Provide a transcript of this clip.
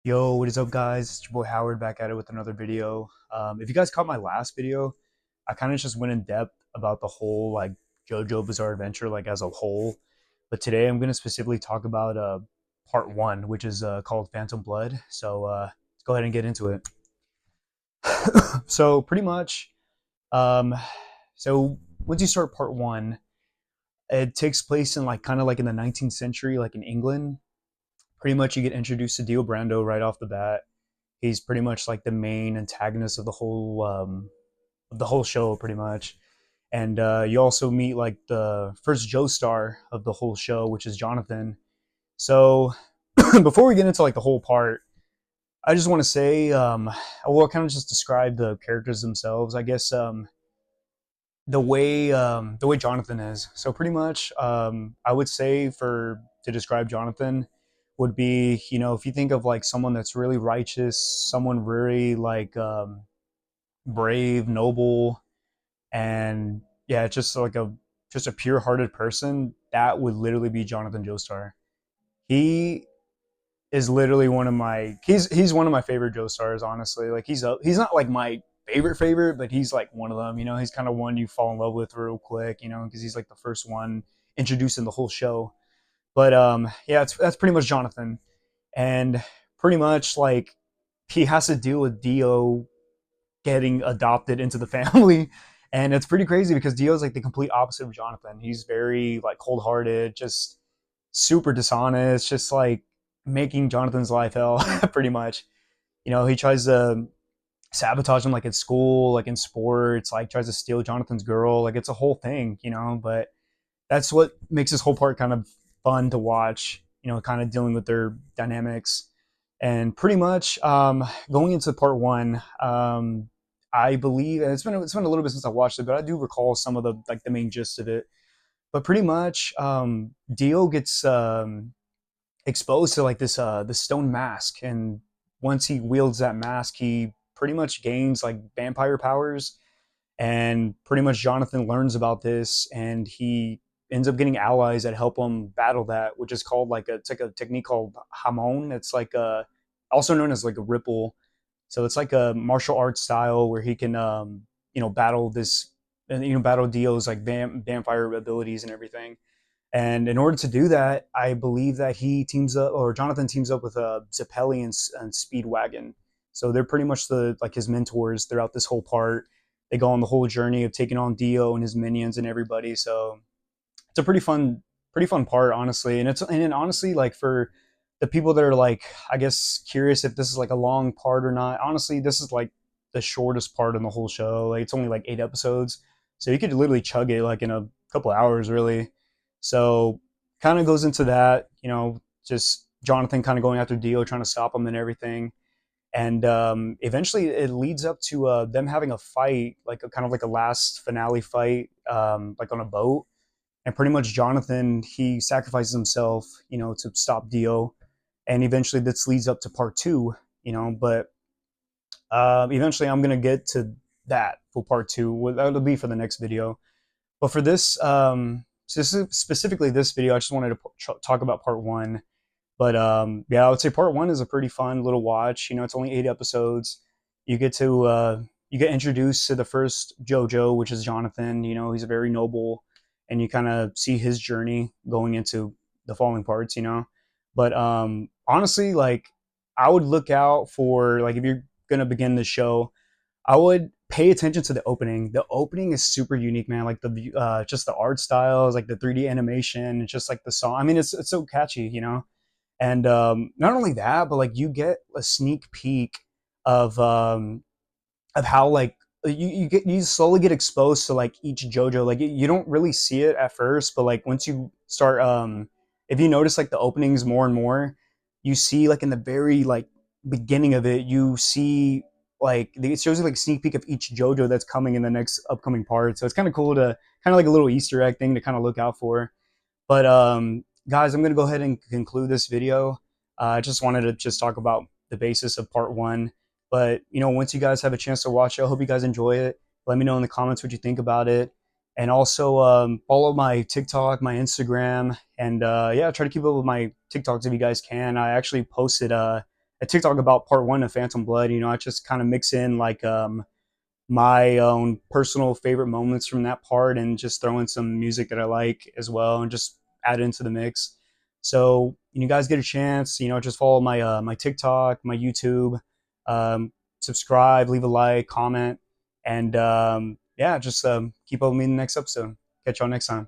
Yo, what is up, guys? It's your boy Howard back at it with another video. If you guys caught my last video, I kind of just went in depth about the whole like JoJo Bizarre Adventure like as a whole. But today I'm gonna specifically talk about part one, which is called Phantom Blood. So let's go ahead and get into it. So pretty much, um, so once you start part one, it takes place in like kind of like in the 19th century, like in England. Pretty much, you get introduced to Dio Brando right off the bat. He's pretty much like the main antagonist of the whole show, pretty much. And you also meet like the first Joe star of the whole show, which is Jonathan. So before we get into like the whole part, I just want to say, well, kind of just describe the characters themselves. I guess the way Jonathan is. So pretty much, I would say for to describe Jonathan would be, if you think of like someone that's really righteous, someone really like brave, noble, and yeah, just a pure-hearted person, that would literally be Jonathan Joestar. He is literally he's one of my favorite Joestars, honestly. Like he's not like my favorite, but he's like one of them. He's kind of one you fall in love with real quick. Because he's like the first one introduced in the whole show. But yeah, that's pretty much Jonathan, and pretty much like he has to deal with Dio getting adopted into the family. And it's pretty crazy because Dio's like the complete opposite of Jonathan. He's very like cold-hearted, just super dishonest, just like making Jonathan's life hell pretty much. He tries to sabotage him like at school, like in sports, like tries to steal Jonathan's girl. Like it's a whole thing. But that's what makes this whole part kind of fun to watch, kind of dealing with their dynamics. And pretty much going into part one, I believe, and it's been a little bit since I watched it, but I do recall some of the like the main gist of it. But pretty much, Dio gets exposed to like this stone mask, and once he wields that mask, he pretty much gains like vampire powers. And pretty much Jonathan learns about this, and he ends up getting allies that help him battle that, which is called it's like a technique called hamon. It's like a also known as like a ripple. So it's like a martial arts style where he can battle this, and battle Dio's like vampire abilities and everything. And in order to do that, I believe that he teams up, or Jonathan teams up with Zeppeli and Speedwagon. So they're pretty much the like his mentors throughout this whole part. They go on the whole journey of taking on Dio and his minions and everybody. So it's a pretty fun part, honestly. And honestly, like for the people that are like, I guess curious if this is like a long part or not. Honestly, this is like the shortest part in the whole show. Like it's only like 8 episodes, so you could literally chug it like in a couple hours, really. So kind of goes into that, just Jonathan kind of going after Dio, trying to stop him and everything. And eventually it leads up to them having a fight, like a kind of like a last finale fight, like on a boat. And pretty much Jonathan, he sacrifices himself, to stop Dio. And eventually this leads up to part two, but eventually I'm going to get to that for part two. That'll be for the next video. But for this, specifically this video, I just wanted to talk about part one. But yeah, I would say part one is a pretty fun little watch. It's only 8 episodes. You get to you get introduced to the first Jojo, which is Jonathan. He's a very noble, and you kind of see his journey going into the following parts. But honestly, like I would look out for like if you're gonna begin the show, I would pay attention to the opening. The opening is super unique, man. Like the just the art styles, like the 3D animation, and just like the song. I mean, it's so catchy. And not only that, but like you get a sneak peek of how like you slowly get exposed to like each JoJo. Like you don't really see it at first, but like once you start, if you notice like the openings more and more, you see like in the very like beginning of it, you see like it shows you like a sneak peek of each JoJo that's coming in the next upcoming part. So it's kind of cool to kind of like a little Easter egg thing to kind of look out for. But guys, I'm gonna go ahead and conclude this video. I just wanted to just talk about the basis of part one. But once you guys have a chance to watch it, I hope you guys enjoy it. Let me know in the comments what you think about it, and also follow my TikTok, my Instagram, and yeah, try to keep up with my TikToks if you guys can. I actually posted a TikTok about part one of Phantom Blood. You know, I just kind of mix in like my own personal favorite moments from that part and just throw in some music that I like as well and just add it into the mix. So you guys get a chance, you know, just follow my my TikTok, my YouTube, um, subscribe, leave a like, comment, and yeah, just keep up with me in the next episode. Catch y'all next time.